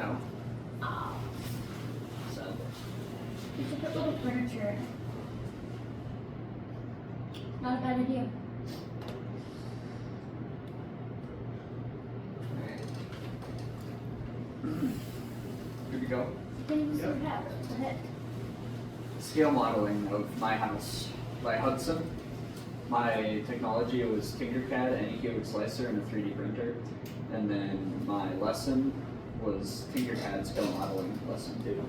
No. Oh, So, you should put little furniture in it. Not a bad idea. alright. Good to go. You can even see your house. What the heck? Scale modeling of my house by Hudson. My technology was Tinkercad, Anycubic Slicer, and a 3D printer. And then my lesson was Tinkercad scale modeling lesson 2.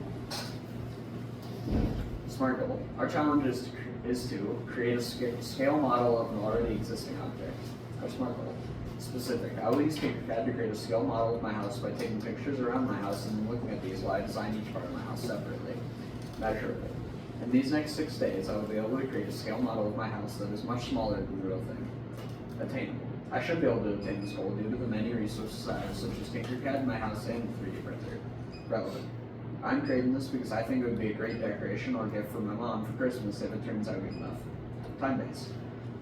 Smart goal. Our challenge is to create a scale model of an already existing object. Our smart goal. Specific. I will use Tinkercad to create a scale model of my house by taking pictures around my house and then looking at these while I design each part of my house separately, measurably. In these next 6 days, I will be able to create a scale model of my house that is much smaller than the real thing. Attainable. I should be able to attain this goal due to the many resources I have, such as Tinkercad, my house, and the 3D printer. Relevant. I'm creating this because I think it would be a great decoration or gift for my mom for Christmas if it turns out good enough. Time-based.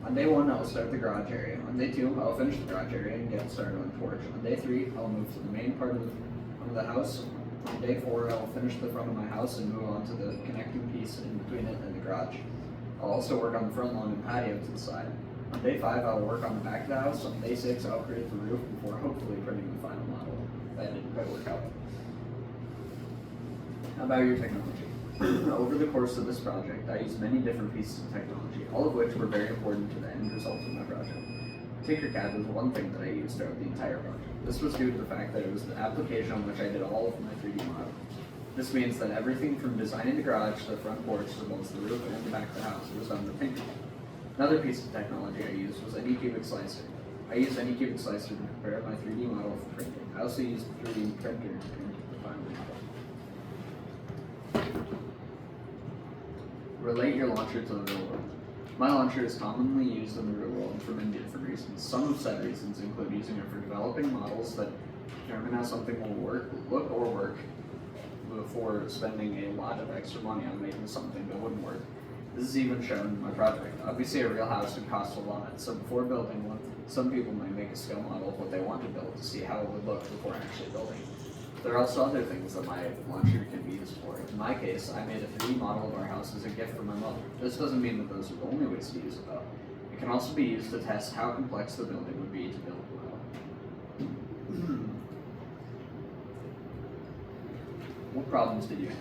On day 1, I'll start the garage area. On day 2, I'll finish the garage area and get started on the porch. On day 3, I'll move to the main part of the house. On day 4, I'll finish the front of my house and move on to the connecting piece in between it and the garage. I'll also work on the front lawn and patio to the side. On day 5, I'll work on the back of the house. On day 6, I'll create the roof before hopefully printing the final model. That didn't quite work out. How about your technology? Over the course of this project, I used many different pieces of technology, all of which were very important to the end result of my project. Tinkercad was one thing that I used throughout the entire project. This was due to the fact that it was the application on which I did all of my 3D modeling. This means that everything from designing the garage to the front porch to both the roof and the back of the house was done with Tinkercad. Another piece of technology I used was Anycubic Slicer. I used Anycubic Slicer to prepare my 3D model for printing. I also used the 3D printer to print the final model. Relate your launcher to the real world. My launcher is commonly used in the real world for many different reasons. Some said reasons include using it for developing models that determine how something will look or work before spending a lot of extra money on making something that wouldn't work. This is even shown in my project. Obviously, a real house would cost a lot, so before building one, some people might make a scale model of what they want to build to see how it would look before actually building. There are also other things that my launcher can be used for. In my case, I made a 3D model of our house as a gift for my mother. This doesn't mean that those are the only ways to use it though. It can also be used to test how complex the building would be to build well. What problems did you have?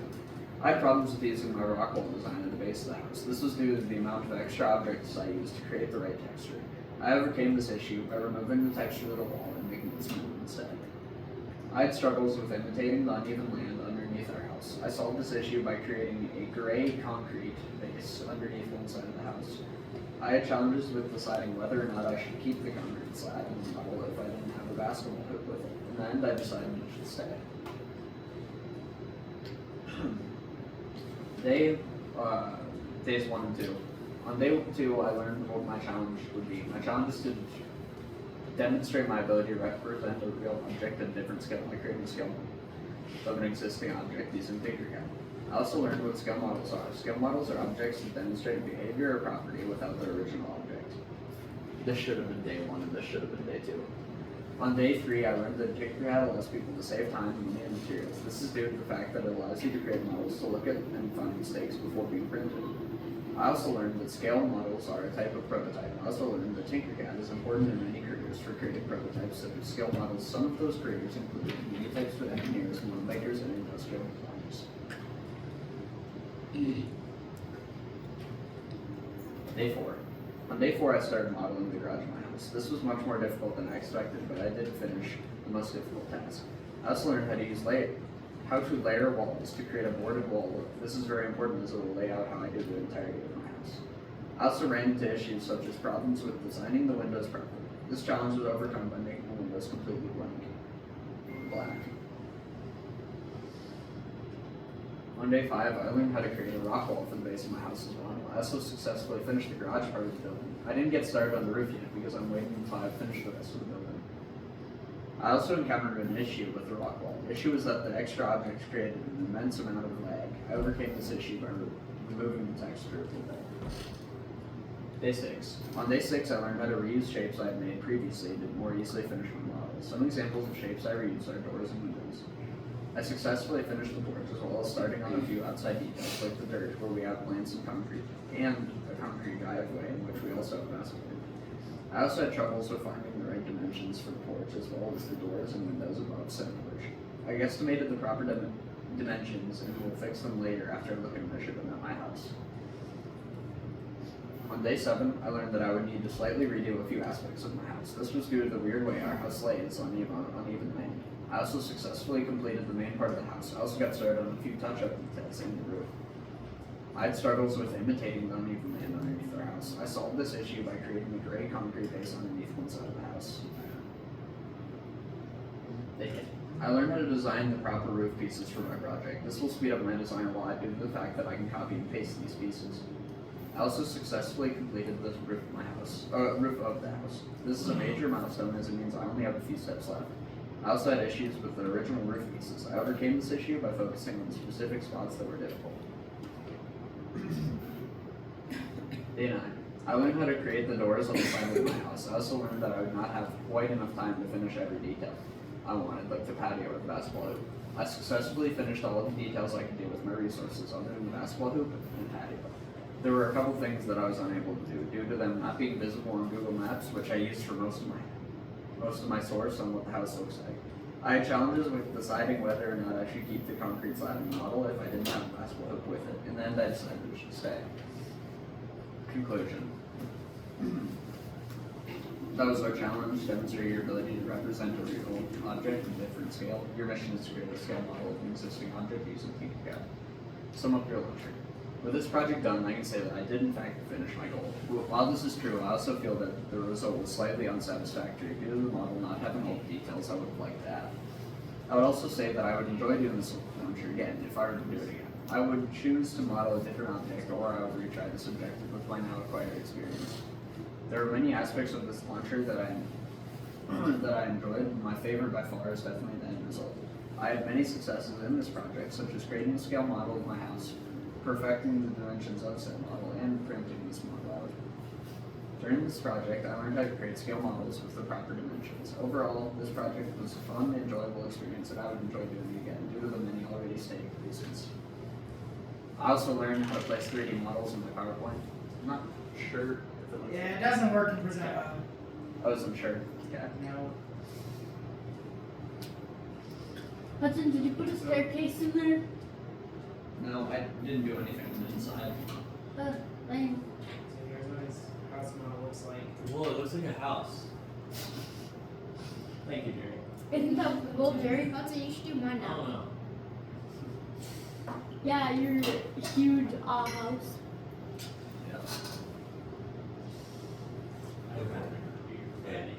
I had problems with using my rock wall design at the base of the house. This was due to the amount of extra objects I used to create the right texture. I overcame this issue by removing the texture of the wall and making it smooth instead. I had struggles with imitating the uneven land underneath our house. I solved this issue by creating a gray concrete base underneath one side of the house. I had challenges with deciding whether or not I should keep the concrete slab in the model if I didn't have a basketball hoop with it. In the end, I decided it should stay. Days 1 and 2. On day 2, I learned what my challenge would be. My challenge is to demonstrate my ability to represent a real object at a different scale by creating a scale model of an existing object using Tinkercad. I also learned what scale models are. Scale models are objects that demonstrate behavior or property without their original object. This should have been day 1 and this should have been day 2. On day 3, I learned that Tinkercad allows people to save time, money, and materials. This is due to the fact that it allows you to create models to look at and find mistakes before being printed. I also learned that scale models are a type of prototype. I also learned that Tinkercad is important in many careers for creating prototypes such as scale models. Some of those careers include many types for engineers, makers, and industrial designers. Day 4. On day 4, I started modeling the garage of my house. This was much more difficult than I expected, but I did finish the most difficult task. I also learned how to layer walls to create a boarded wall look. This is very important as it will lay out how I do the entirety of my house. I also ran into issues such as problems with designing the windows properly. This challenge was overcome by making the windows completely black. On day 5, I learned how to create a rock wall for the base of my house as well. I also successfully finished the garage part of the building. I didn't get started on the roof yet because I'm waiting until I finish the rest of the building. I also encountered an issue with the rock wall. The issue was that the extra objects created an immense amount of lag. I overcame this issue by removing the texture of the wall. Day 6. On day 6, I learned how to reuse shapes I had made previously to more easily finish my model. Some examples of shapes I reused are doors and windows. I I successfully finished the porch as well as starting on a few outside details like the dirt where we have plants and concrete, and a concrete driveway in which we also have basketball. I also had troubles with finding the right dimensions for the porch as well as the doors and windows above said porch. I estimated the proper dimensions and will fix them later after I look and measure them at my house. On day 7, I learned that I would need to slightly redo a few aspects of my house. This was due to the weird way our house lays on uneven land. I also successfully completed the main part of the house. I also got started on a few touch-up details in the roof. I had struggles with imitating the uneven land underneath our house. I solved this issue by creating a gray concrete base underneath one side of the house. I learned how to design the proper roof pieces for my project. This will speed up my design a lot due to the fact that I can copy and paste these pieces. I also successfully completed the roof of the house. This is a major milestone as it means I only have a few steps left. I also had issues with the original roof pieces. I overcame this issue by focusing on specific spots that were difficult. Day 9. I learned how to create the doors on the side of my house. I also learned that I would not have quite enough time to finish every detail I wanted, like the patio or the basketball hoop. I successfully finished all of the details I could do with my resources other than the basketball hoop and patio. There were a couple things that I was unable to do due to them not being visible on Google Maps, which I used for most of my source on what the house looks like. I had challenges with deciding whether or not I should keep the concrete slabing model if I didn't have a basketball hoop with it. In the end, I decided it should stay. Conclusion. That was our challenge. Demonstrate your ability to represent a real object in different scale. Your mission is to create a scale model of an existing object using Tinkercad. Sum up your lecture. With this project done, I can say that I did in fact finish my goal. While this is true, I also feel that the result was slightly unsatisfactory due to the model not having all the details I would have liked to have. I would also say that I would enjoy doing this launcher again if I were to do it again. I would choose to model a different object, or I would retry this objective with my now acquired experience. There are many aspects of this launcher that I enjoyed. My favorite by far is definitely the end result. I had many successes in this project, such as creating a scale model of my house, perfecting the dimensions of said model, and printing this model out. During this project, I learned how to create scale models with the proper dimensions. Overall, this project was a fun, enjoyable experience that I would enjoy doing again due to the many already stated reasons. I also learned how to place 3D models in my PowerPoint. I'm not sure if it looks Yeah, it doesn't work in Present Web. I wasn't sure. Yeah. No. Hudson, did you put a staircase in there? No, I didn't do anything on the inside. Lame. So here's what his house model looks like. Whoa, it looks like a house. Thank you, Jerry. Isn't that cool, Jerry? Hudson, you should do mine I don't now. know. Yeah, your huge house. Yeah. Daddy.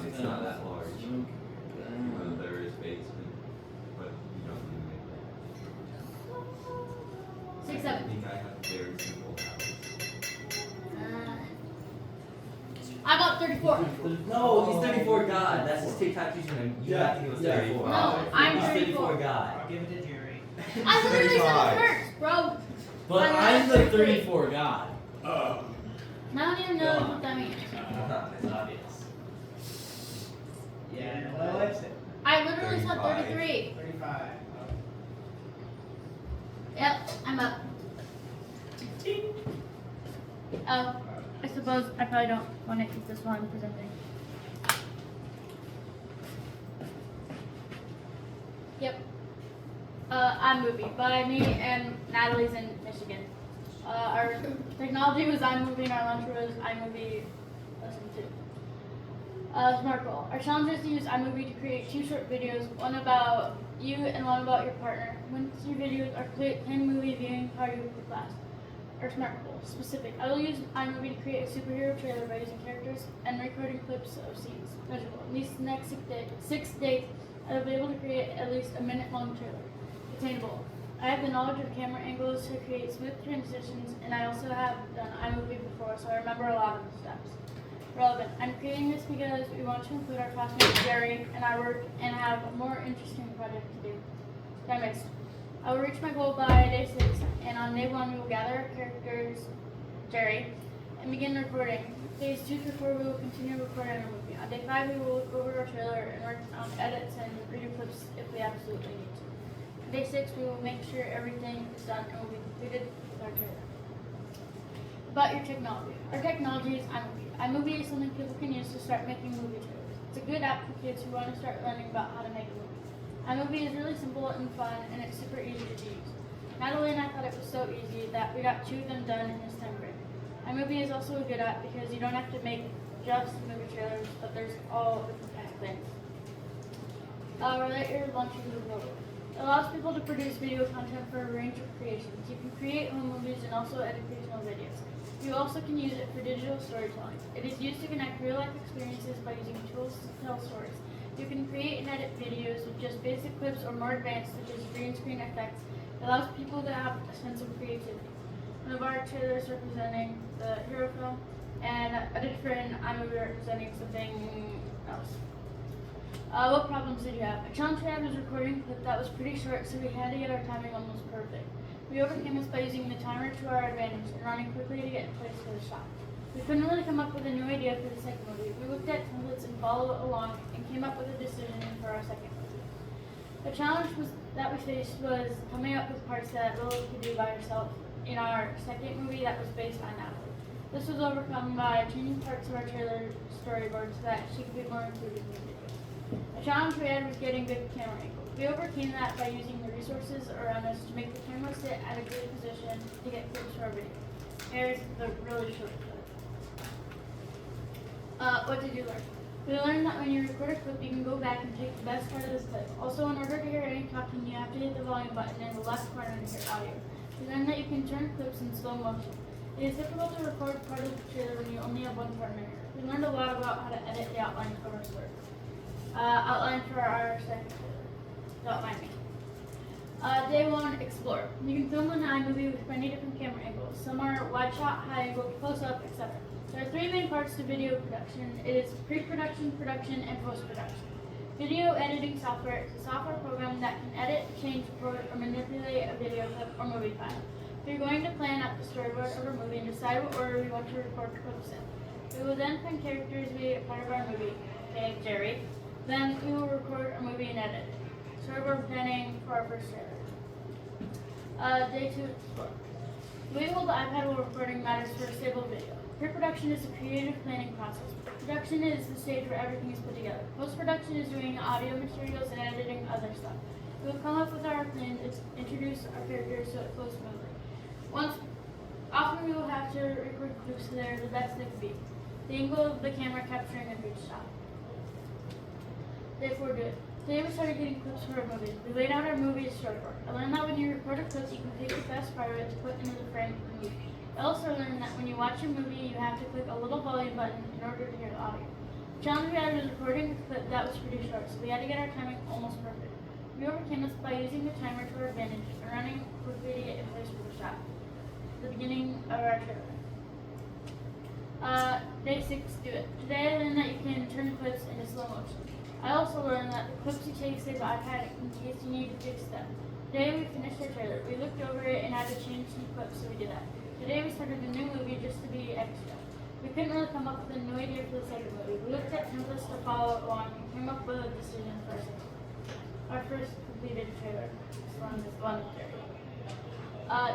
It's not that large. Well, there is basement, but you don't need to make that. 6, I 7. think I have a very simple house. I got 34. No, he's 34 God. That's his TikTok username. You Yeah, have to give us yeah. 34. No, I'm He's 34. God. I'll give it to Jerry. I literally said 35. it first, bro. But I'm the 34 God. I don't even know what that means. It's obvious. Yeah, no, I liked it. I literally said 35. 33. 35. Yep, I'm up. Oh, I suppose I probably don't want to keep this one presenting. Yep. iMovie by me and Natalie's in Michigan. Our technology was iMovie and our lunch was iMovie lesson 2. SMART goal. Our challenge is to use iMovie to create 2 short videos, one about you and one about your partner. Once your videos are complete, plan a movie viewing party with the class. Our SMART goal. Specific. I will use iMovie to create a superhero trailer by using characters and recording clips of scenes. Measurable. In these next 6 days, I will be able to create at least a minute-long trailer. Attainable. I have the knowledge of camera angles to create smooth transitions, and I also have done iMovie before, so I remember a lot of the steps. Relevant. I'm creating this because we want to include our classmate Jerry in our work and have a more interesting project to do. Time waste. I will reach my goal by day 6, and on day 1 we will gather our characters, Jerry, and begin recording. Days 2 through 4 we will continue recording our movie. On day 5 we will look over our trailer and work on edits and redo clips if we have to. absolutely need to. Day 6, we will make sure everything is done and will be completed with our trailer. About your technology. Our technology is iMovie. iMovie is something people can use to start making movie trailers. It's a good app for kids who want to start learning about how to make a movie. iMovie is really simple and fun, and it's super easy to use. Natalie and I thought it was so easy that we got 2 of them done in this time frame. iMovie is also a good app because you don't have to make just movie trailers, but there's all different kinds of things. Relate your launching to the world. It allows people to produce video content for a range of creations. You can create home movies and also educational videos. You also can use it for digital storytelling. It is used to connect real-life experiences by using tools to tell stories. You can create and edit videos with just basic clips or more advanced, such as green screen effects. It allows people to have a sense of creativity. One of our trailers representing the hero film, and a different iMovie representing something else. What problems did you have? A challenge we had was recording a clip that was pretty short, so we had to get our timing almost perfect. We overcame this by using the timer to our advantage and running quickly to get in place for the shot. We couldn't really come up with a new idea for the second movie. We looked at templates and followed along and came up with a decision for our second movie. The challenge that we faced was coming up with parts that Lily could do by herself in our second movie that was based on Natalie. This was overcome by changing parts of our trailer storyboard so that she could be more included in the video. A challenge we had was getting good camera angles. We overcame that by using the resources around us to make the camera sit at a good position to get clips for our video. Here's the really short clip. What did you learn? We learned that when you record a clip, you can go back and take the best part of this clip. Also, in order to hear any talking, you have to hit the volume button in the left corner to hear audio. We learned that you can turn clips in slow motion. It is difficult to record part of the trailer when you only have one partner. We learned a lot about how to edit the outline of our story. Outline for our second trailer. Don't mind me. Day 1, explore. You can film an iMovie with many different camera angles. Some are wide shot, high angle, close up, etc. There are 3 main parts to video production. It is pre-production, production, and post-production. Video editing software is a software program that can edit, change, record, or manipulate a video clip or movie file. We are going to plan out the storyboard of our movie and decide what order we want to record clips in. We will then find characters to be a part of our movie, okay, Jerry. Then we will record our movie and edit it. Storyboard planning for our first trailer. Day 2, explore. We hold the iPad while recording matters for a stable video. Pre-production is a creative planning process. Production is the stage where everything is put together. Post-production is doing audio materials and editing other stuff. We will come up with our plan to introduce our characters so it flows smoothly. Often we will have to record clips so they're the best they can be. The angle of the camera capturing a good shot. Day 4, do it. Today we started getting clips for our movie. We laid out our movie as storyboard. I learned that when you record a clip, you can pick the best part of it to put into the frame of the movie. I also learned that when you watch a movie, you have to click a little volume button in order to hear the audio. The challenge we had was recording a clip that was pretty short, so we had to get our timing almost perfect. We overcame this by using the timer to our advantage and running quickly to get in place for the shot. The beginning of our trailer. Day 6, do it. Today I learned that you can turn clips into slow motion. I also learned that the clips you take save the iPad in case you need to fix them. Today we finished our trailer. We looked over it and had to change some clips, so we did that. Today we started a new movie just to be extra. We couldn't really come up with a new idea for the second movie. We looked at templates to follow along and came up with a decision for our first completed trailer. This one Jerry.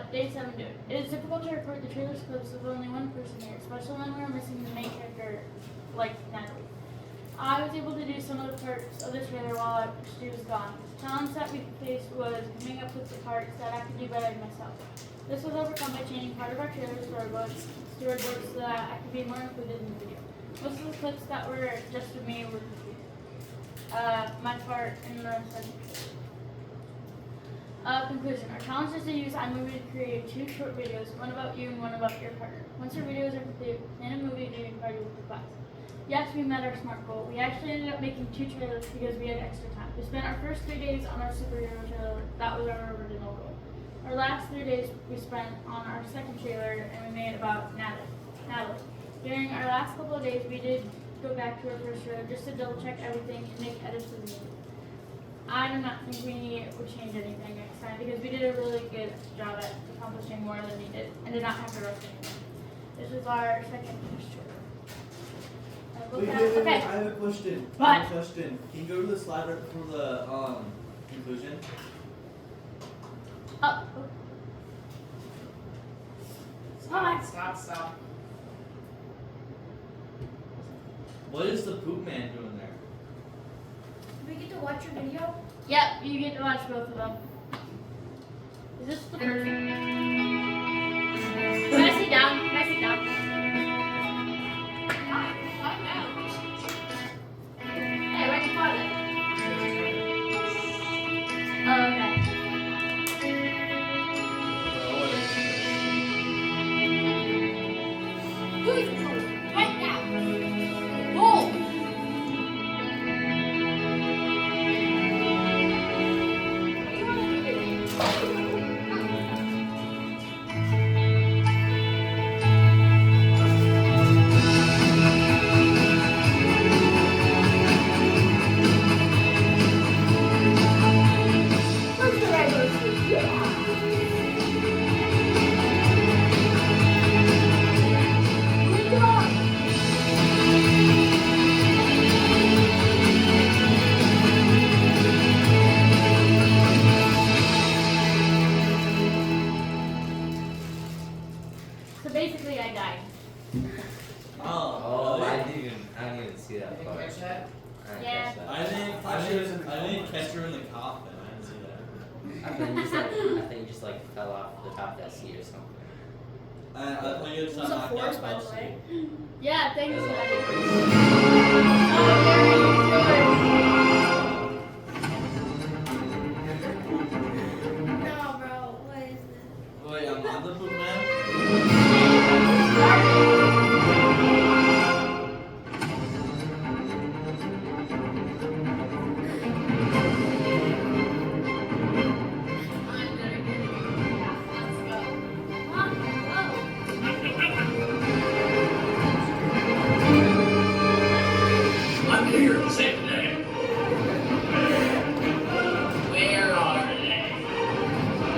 Day 7, do it. It is difficult to record the trailer's clips with only one person here, especially when we're missing the main character like Natalie. I was able to do some of the parts of the trailer while she was gone. The challenge that we faced was coming up with the parts that I could do better myself. This was overcome by changing part of our trailer storyboard so that I could be more included in the video. Most of the clips that were just of me were completed. My part in the second trailer. Conclusion. Our challenge is to use iMovie to create 2 short videos, one about you and one about your partner. Once our videos are complete, plan a movie viewing party with the class. Yes, we met our SMART goal. We actually ended up making 2 trailers because we had extra time. We spent our first 3 days on our superhero trailer. That was our original goal. Our last 3 days we spent on our second trailer, and we made about Natalie. During our last couple of days, we did go back to our first trailer just to double check everything and make edits to the movie. I do not think we would change anything next time because we did a really good job at accomplishing more than we did and did not have to rush anything. This was our second trailer. Wait, Okay. I have a question. What? I have a question. Can you go to the slide right before the conclusion? Oh. Stop. What is the poop man doing there? Do we get to watch your video? Yep, you get to watch both of them. Is this the first? Can I sit down? Can I sit down? Hey, where'd you put it? Oh, okay. Who is controlling? Right now. Boom! What do you want to do? Where's the regular food? Bring it on! So basically, I died. Oh, I didn't even see that part. catch that? I didn't Yeah. catch that. I didn't catch her in the coffin. I didn't see that. I think you just like fell off the top of that seat or something. I thought you It was a force, by the way. Yeah, thanks for that. No, bro. What is this? Wait, I'm not the poop man? I'm here to save the day. Where are they?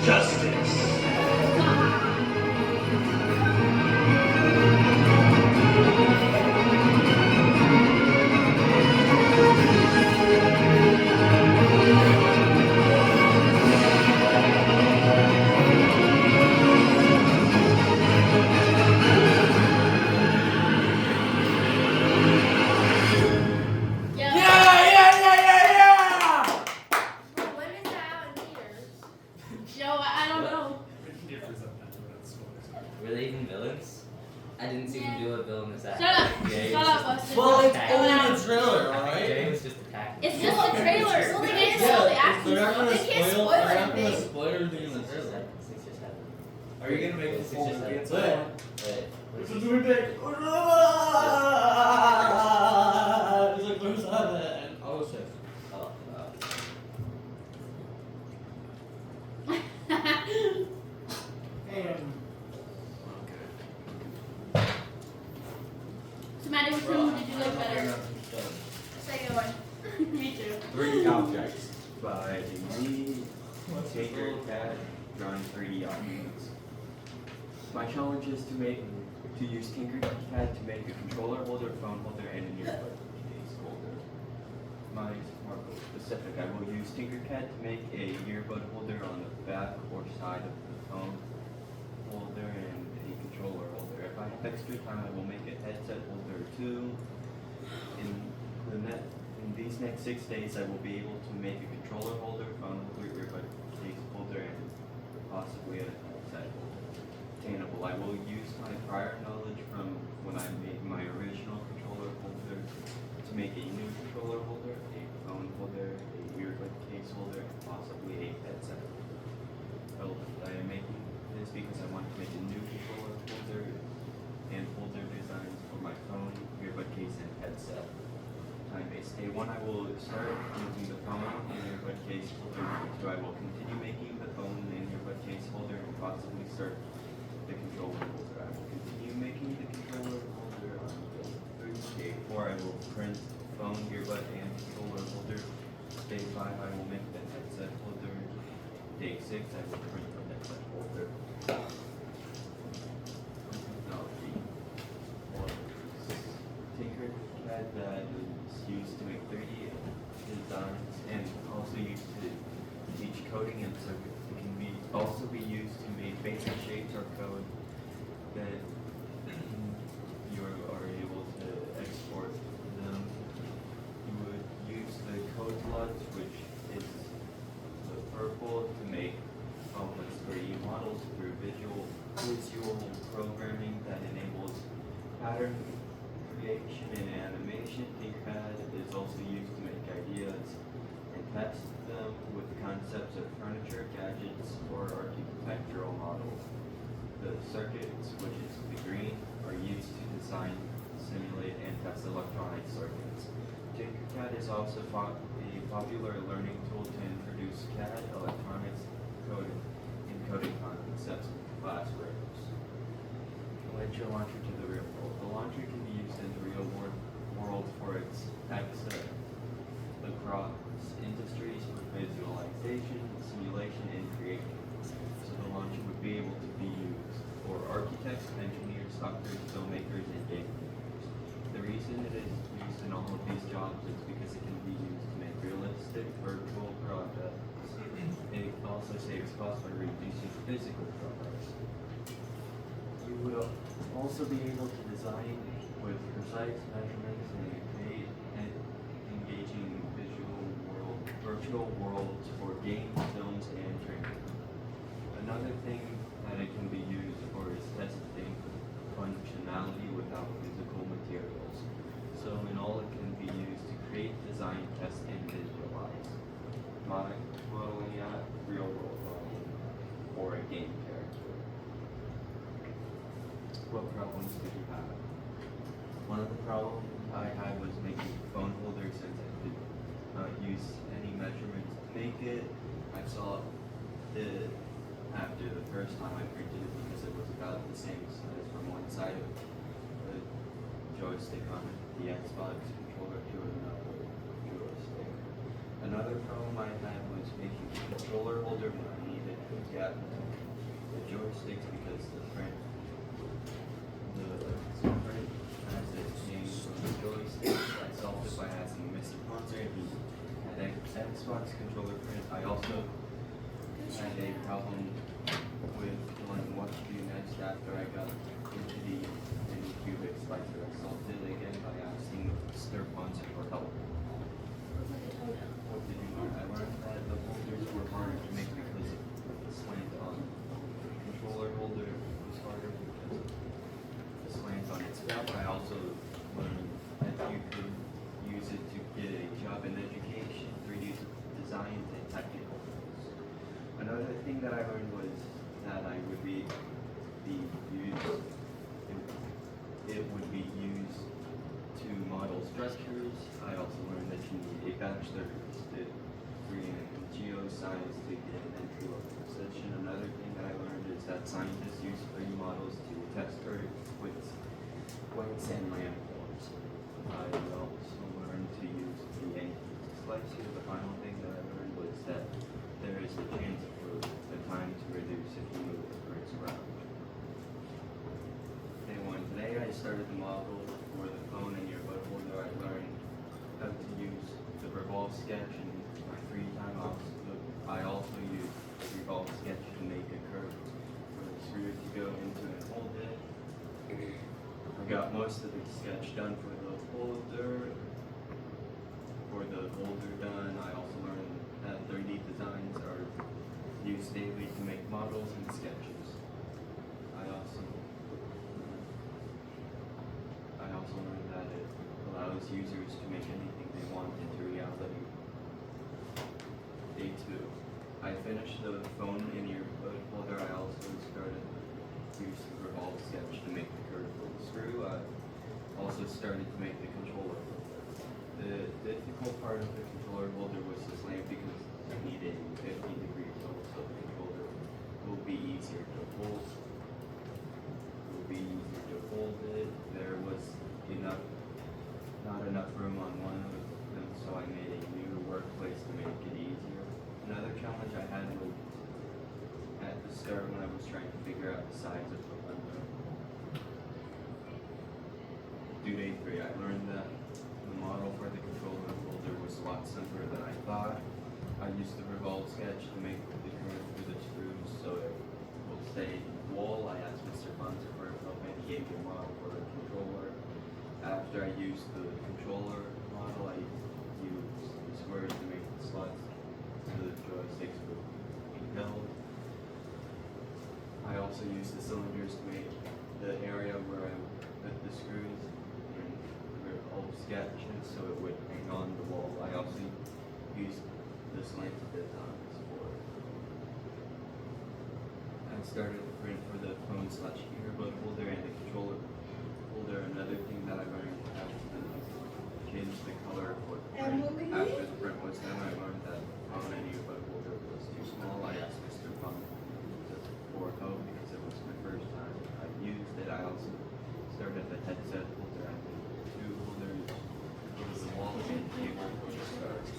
Justice. When is that out in theaters? Joe, I don't know. Were they even villains? I didn't see them do a villainous act. Shut up. Jay Shut was up, just- Weston. Well, it's Attacking. only the trailer, Jay alright? was just attacking. It's just a trailer. Well, they can't Yeah, spoil the acting they're not stuff. gonna They can't spoil. spoil They're not gonna anything. spoil everything in the trailer. 6 or 7. Are you gonna make the Six full or movie seven. at some Wait. point? Wait. It's a doing big. It's like, where's that at? And oh, shit. Oh, And So, Maddie, which one did you like better? Second one. Me too. 3D objects by Lee Taker Cat drawing 3D objects. My challenge is to use Tinkercad to make a controller holder, phone holder, and an earbud case holder. My smart goal specific, I will use Tinkercad to make a earbud holder on the back or side of the phone holder and a controller holder. If I have extra time, I will make a headset holder too. In these next 6 days, I will be able to make a controller holder, phone holder, earbud case holder, and possibly a headset holder. Attainable. I will use my prior knowledge from when I made my original controller holder to make a new controller holder, a phone holder, a earbud case holder, and possibly a headset holder. I am making this because I want to make a new controller holder and holder designs for my phone, earbud case, and headset. Time-based. Day 1, I will start making the phone and earbud case holder. 2, I will continue making the phone and earbud case holder and possibly start the controller holder. I will continue making the controller holder on day 3. Day 4, I will print phone, earbud, and controller holder. Day 5, I will make the headset holder. Day 6, I will print the headset holder. Technology. ThinkPad that is used to make 3D designs and also used to teach coding and circuits. It can also be used to make basic shapes or code that you are able to export them. You would use the code slots, which is the purple, to make complex 3D models through visual programming that enables pattern creation and animation. ThinkPad is also used to make ideas and test them with concepts of furniture, gadgets, or architectural models. The circuits, which is the green, are used to design, simulate, and test electronic circuits. ThinkPad is also a popular learning tool to introduce CAD, electronics, coding, and coding concepts in classrooms. Electro launcher to the real world. The launcher can be used in the real world for its access across industries for visualization, simulation, and creation. So the launcher would be able to be used for architects, engineers, doctors, filmmakers, and game makers. The reason it is used in all of these jobs is because it can be used to make realistic virtual products. It also saves costs by reducing physical products. You will also be able to design with precise measurements and create an engaging virtual worlds for games, films, and training. Another thing that it can be used for is testing functionality without physical materials. So in all, it can be used to create, design, test, and visualize. Modeling out real world modeling or a game character. What problems did you have? One of the problems I had was making a phone holder since I could not use any measurements to make it. I saw it after the first time I printed it because it was about the same size from one side of the joystick on the Xbox controller to another joystick. Another problem I had was making the controller holder when I needed to get the joysticks because the print has it changed from the joystick. I solved it by asking Mr. Ponzer if he had an Xbox controller print. I also had a problem with learning what to do next after I got into the Anycubic slicer. I solved it again by asking Mr. Ponzer for help. What did you learn? I learned that the holders were harder to make because of the slant on the controller holder was harder because of the slant on its back. I also learned that you could use it to get a job in education, 3D design, and technical things. Another thing that I learned was that it would be used to model structures. I also learned that you need a bachelor's degree in geoscience to get an entry-level position. Another thing that I learned is that scientists use 3D models to test earthquakes, quakes, and landforms. I also learned to use the Anycubic slicer. The final thing that I learned was that there is a chance for the time to reduce if you move the bricks around. Day one. Today I started the model for the phone and earbud holder. I learned how to use the revolve sketch and my free time off. I also used the revolve sketch to make a curve for the screw to go into and hold it. I got most of the sketch done for the holder. For the holder done, I also learned that 3D designs are used daily to make models and sketches. I also learned that it allows users to make anything they want into reality. Day 2. I finished the phone and earbud holder. I also started to use the revolve sketch to make the curve for the screw. I also started to make the controller holder. The difficult part of the controller holder was the slant because I needed 50 degrees tilt, so the controller will be easier to hold. It. There was not enough room on one of them, so I made a new workplace to make it easier. Another challenge I had was at the start when I was trying to figure out the size of the window. Due day 3, I learned that model for the controller holder was a lot simpler than I thought. I used the revolve sketch to make the curve through the screws so it will stay wall. I asked Mr. Bunzer for help and he gave me a model for the controller. After I used the controller model, I used the squares to make the slots so the joysticks would be held. I also used the cylinders to make the area where I put the screws and revolve sketches so it would hang on the wall. I also used the slanted designs for it. I started to print for the phone / earbud holder and the controller holder. Another thing that I learned after change the color of what after the print was done, I learned that phone and earbud holder was too small. I asked Mr. Pump for help because it was my first time I used it. I also started the headset holder and the two holders for the wall and cable for the stars.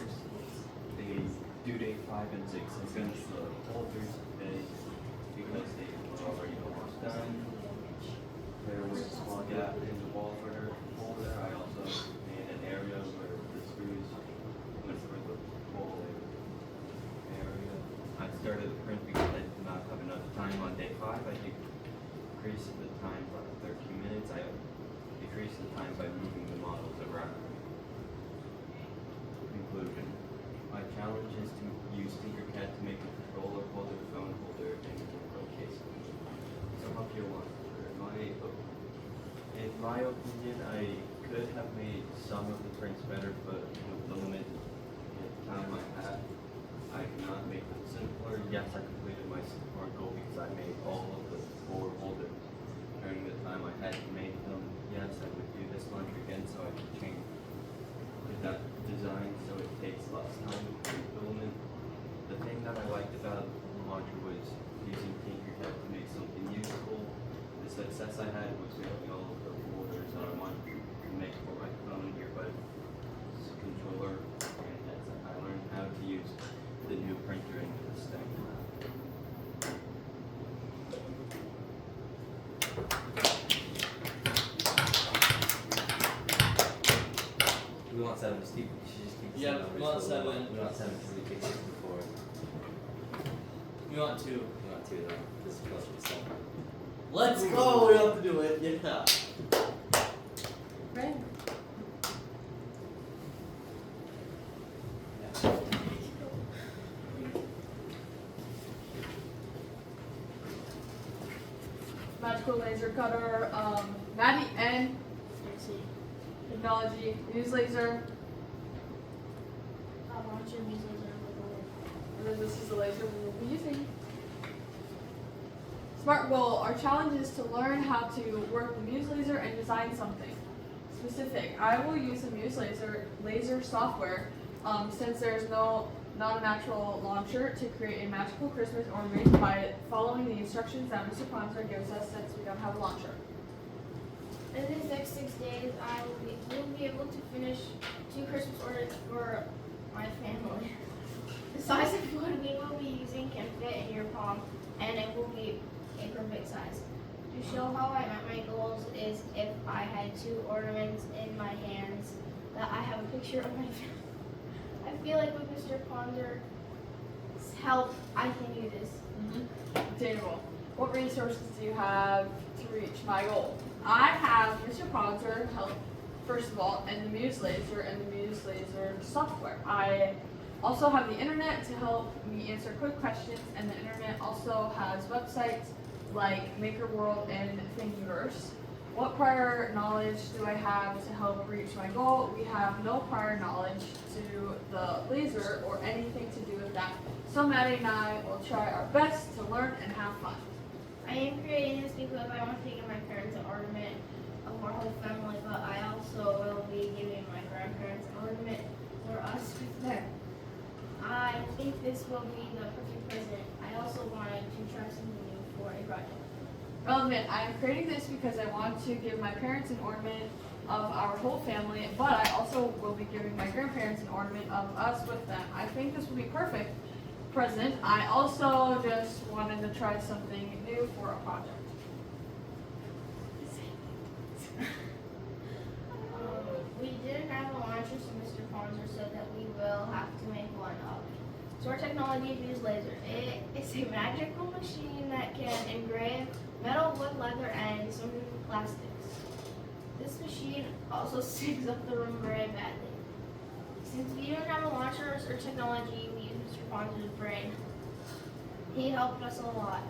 They due date 5 and 6 against the holders today because they were already almost done. There was a small gap in the wall for the holder. I also made an area where the screws went for the whole area. I started the print because I did not have enough time on day 5. I decreased the time by 13 minutes. I decreased the time by moving the models around. Conclusion. My challenge is to use Tinkercad to make a controller holder, phone holder, and GoPro case. So how do you want? In my opinion, I could have made some of the prints better, but with the limited time I had, I cannot make them simpler. Yes, I completed my smart goal because I made all of the 4 holders during the time I had to make them. Yes, I would do this launch again so I could change that design so it takes less time to implement. The thing that I liked about the launcher was using Tinkercad to make something useful. The success I had was making all of the holders that I wanted to make for my phone, earbud, controller, and headset. I learned how to use the new printer in this thing. We want 7. Steve, you should just keep the Yeah, same numbers we want for 7. We want 7 because we picked 6 before. You want 2. We want 2 though. This is closer to 7. Let's go! We have to do it. Yeah. Right. Magical laser cutter, Maddie N. Technology, Muse laser, and then this is the laser we will be using. Smart goal. Our challenge is to learn how to work the Muse laser and design something specific. I will use the Muse laser software since there's not a natural launcher to create a magical Christmas ornament by following the instructions that Mr. Ponzer gives us since we don't have a launcher. In these next 6 days, we will be able to finish 2 Christmas orders for my family. The size of wood we will be using can fit in your palm, and it will be a perfect size. To show how I met my goals is if I had 2 ornaments in my hands that I have a picture of my family. I feel like with Mr. Ponder's help, I can do this. Daniel, what resources do you have to reach my goal? I have Mr. Ponzer help, first of all, and the Muse laser and the Muse laser software. I also have the internet to help me answer quick questions, and the internet also has websites like Maker World and Thingiverse. What prior knowledge do I have to help reach my goal? We have no prior knowledge to the laser or anything to do with that. So Maddie and I will try our best to learn and have fun. I am creating this because I want to give my parents an ornament of our whole family, but I also will be giving my grandparents an ornament for us with them. I think this will be the perfect present. I also wanted to try something new for a project. Relevant. I am creating this because I want to give my parents an ornament of our whole family, but I also will be giving my grandparents an ornament of us with them. I think this will be perfect present. I also just wanted to try something new for a project. We didn't have a launcher Sword Technology Fuse Laser. It is a magical machine that can engrave metal, wood, leather, and some plastics. This machine also sticks up the room very badly. Since we don't have a launcher or technology, we use Mr. Fonz's brain. He helped us a lot.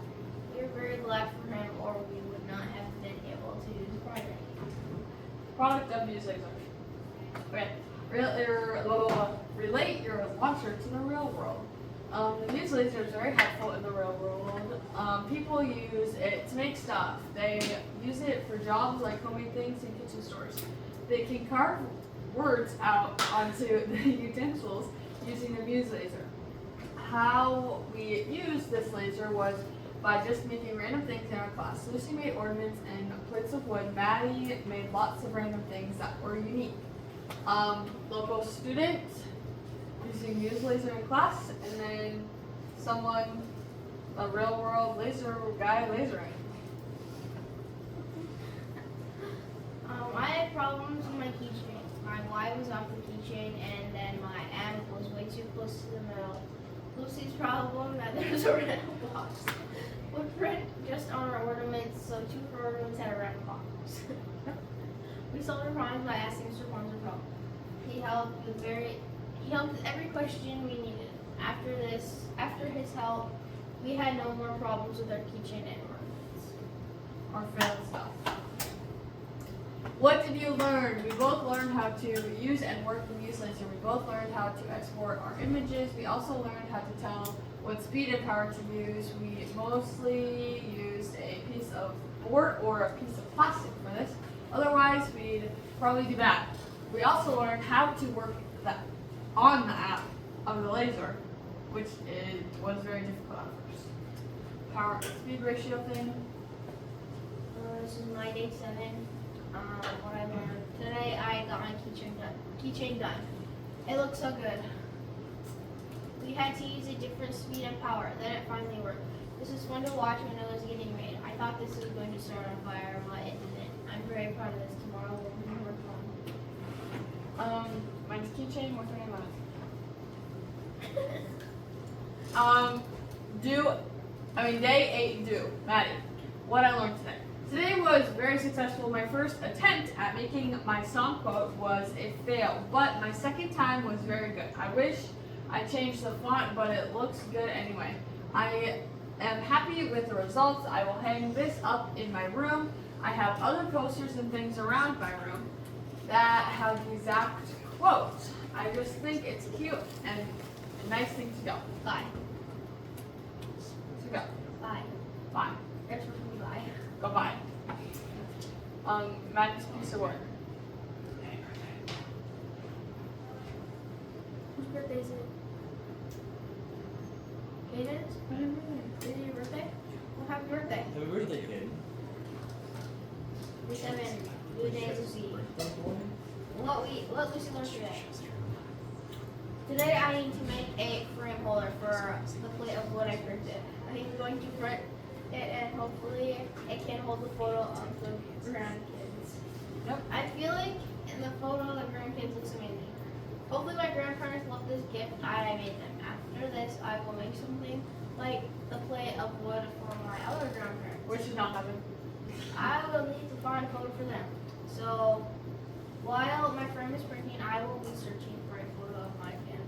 We are very glad for him, or we would not have been able to use the project. Product of Muse Laser. Okay. Relate your launcher to the real world. The Muse Laser is very helpful in the real world. People use it to make stuff. They use it for jobs like homemade things in kitchen stores. They can carve words out onto the utensils using the Muse Laser. How we used this laser was by just making random things in our class. Lucy made ornaments and plates of wood. Maddie made lots of random things that were unique. Local student using Muse Laser in class, and then someone, a real world laser guy lasering. I had problems with my keychain. My Y was off the keychain, and then my M was way too close to the middle. Lucy's problem that there was a random box. Footprint just on our ornaments, so 2 of our ornaments had a random box. We solved our problems by asking Mr. Fonzer for help. He helped with every question we needed. After his help, we had no more problems with our keychain and ornaments. Or failed stuff. What did you learn? We both learned how to use and work the Muse Laser. We both learned how to export our images. We also learned how to tell what speed and power to use. We mostly used a piece of board or a piece of plastic for this. Otherwise, we'd probably do that. We also learned how to work on the app of the laser, which was very difficult at first. Power to speed ratio thing. This is my day 7. What I learned today, I got my keychain done. It looks so good. We had to use a different speed and power. Then it finally worked. This is fun to watch when it was getting made. I thought this was going to start on fire, but it didn't. I'm very proud of this. Tomorrow will be more fun. Mine's keychain, what's her name on it? Day 8 do. Maddie, what I learned today. Today was very successful. My first attempt at making my song quote was a fail, but my second time was very good. I wish I changed the font, but it looks good anyway. I am happy with the results. I will hang this up in my room. I have other posters and things around my room that have the exact quote. I just think it's cute and a nice thing to go. Bye. To go. Bye. Bye. There's what we buy. Go bye. Maddie's piece of work. Whose birthday is it? Caden's? Is it your birthday? Well, happy birthday. Happy birthday, kid. Day 7. New day is Lucy. What Lucy learned today? Today I need to make a frame holder for the plate of wood I printed. I'm going to print it and hopefully it can hold the photo of the grandkids. Yep. I feel like in the photo the grandkids looks amazing. Hopefully my grandparents love this gift I made them. After this I will make something like the plate of wood for my other grandparents. Which is not happening. I will need to find a photo for them. So while my friend is printing, I will be searching for a photo of my family.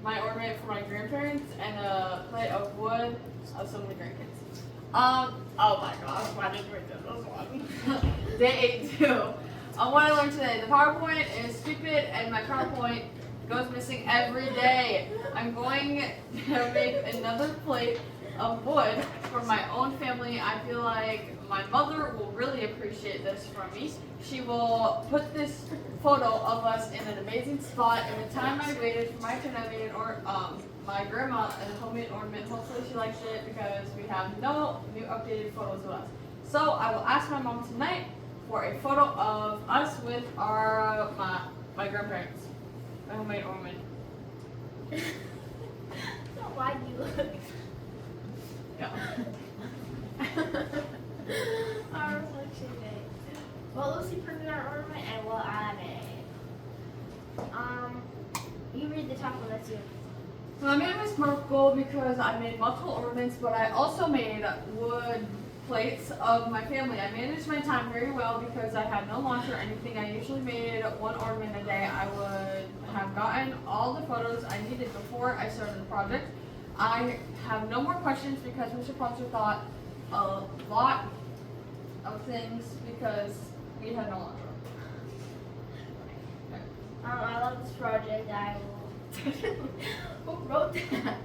My ornament for my grandparents and a plate of wood of some of the grandkids. Oh my gosh, why did we do this one? Day 8 too. What I learned today, the PowerPoint is stupid and my PowerPoint goes missing every day. I'm going to make another plate of wood for my own family. I feel like my mother will really appreciate this from me. She will put this photo of us in an amazing spot. And the time I waited for my turn, I made my grandma a homemade ornament. Hopefully she likes it because we have no new updated photos of us. So I will ask my mom tonight for a photo of us with my grandparents. My homemade ornament. Why do you look? Yeah. Our reflection day. Well, Lucy printed our ornament and what I made. You read the top one. That's you. So I made my SMART goal because I made multiple ornaments, but I also made wood plates of my family. I managed my time very well because I had no lunch or anything. I usually made one ornament a day. I would have gotten all the photos I needed before I started the project. I have no more questions because Mr. Poncer thought a lot of things because we had no lunch. I love this project. I will. Who wrote that?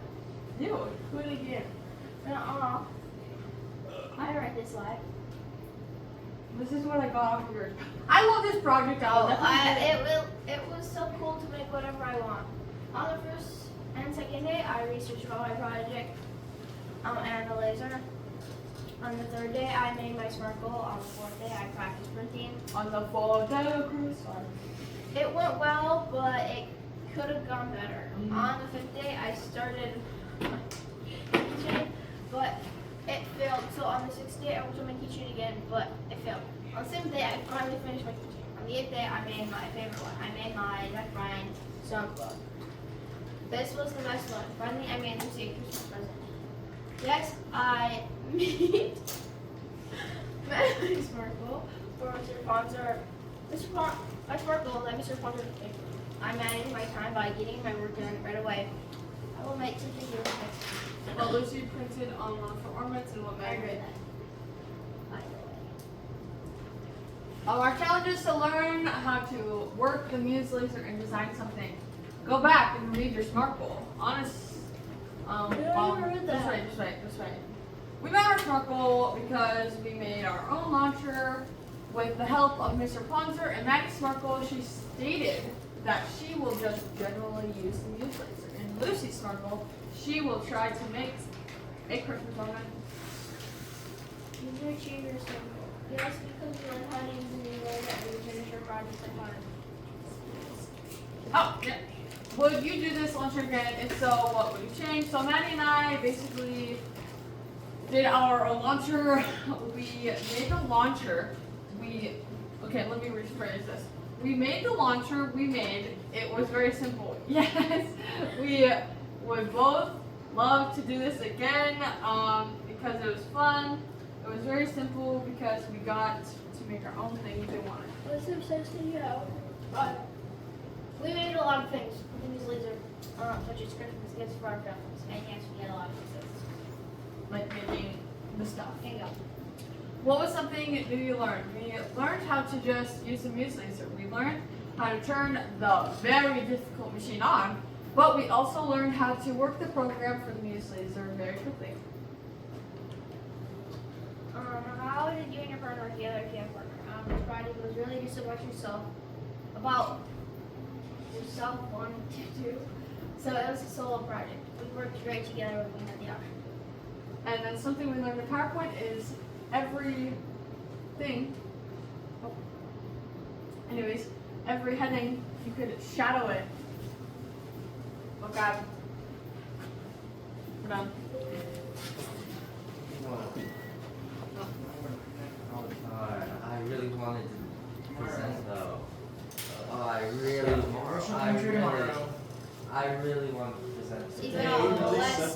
You. Who it again? I write this slide. This is what I got off of yours. I love this project. I'll definitely do it. It was so cool to make whatever I want. On the first and second day, I researched about my project and the laser. On the third day, I made my SMART goal. On the fourth day, I practiced printing. On the full day cruise. It went well, but it could have gone better. Mhm. On the fifth day, I started teaching, but it failed. So on the sixth day, I went to my teaching again, but it failed. On the seventh day, I finally finished my teaching. On the eighth day, I made my favorite one. I made my Jack Ryan Song Club. This was the best one. Finally, I made Lucy a Christmas present. Next, I made my SMART goal for Mr. Poncer. My SMART goal that Mr. Poncer picked. I managed my time by getting my work done right away. I will make some videos next. Well, Lucy printed on for ornaments and what I Meg read did. that. By the way. Our challenge is to learn how to work the Muse laser and design something. Go back and read your SMART goal. Honest. Yeah, I read that. Just right. We made our SMART goal because we made our own launcher with the help of Mr. Poncer and Maddie's SMART goal. She stated that she will just generally use the Muse laser. In Lucy's SMART goal, she will try to make a Christmas ornament. You can achieve your SMART goal. Yes, because we learned how to use the new way that we finish our projects at home. Oh, yeah. Would you do this launcher again? If so, what would you change? So Maddie and I basically did our launcher. We made the launcher. Okay, let me rephrase this. We made the launcher. It was very simple. Yes, we would both love to do this again because it was fun. It was very simple because we got to make our own things we wanted. What's the sexy but we made a lot of things with these laser, such as Christmas gifts for our families. And yes, we had a lot of successes. Like making the stuff. There you go. What was something new you learned? We learned how to just use the Muse laser. We learned how to turn the very difficult machine on, but we also learned how to work the program for the Muse laser very quickly. How did you and your partner work together if you have a partner? This project was really just about yourself wanting to do. So it was a solo project. We worked great together when we had the option. And then something we learned in PowerPoint is every heading, you could shadow it. Okay. We're done.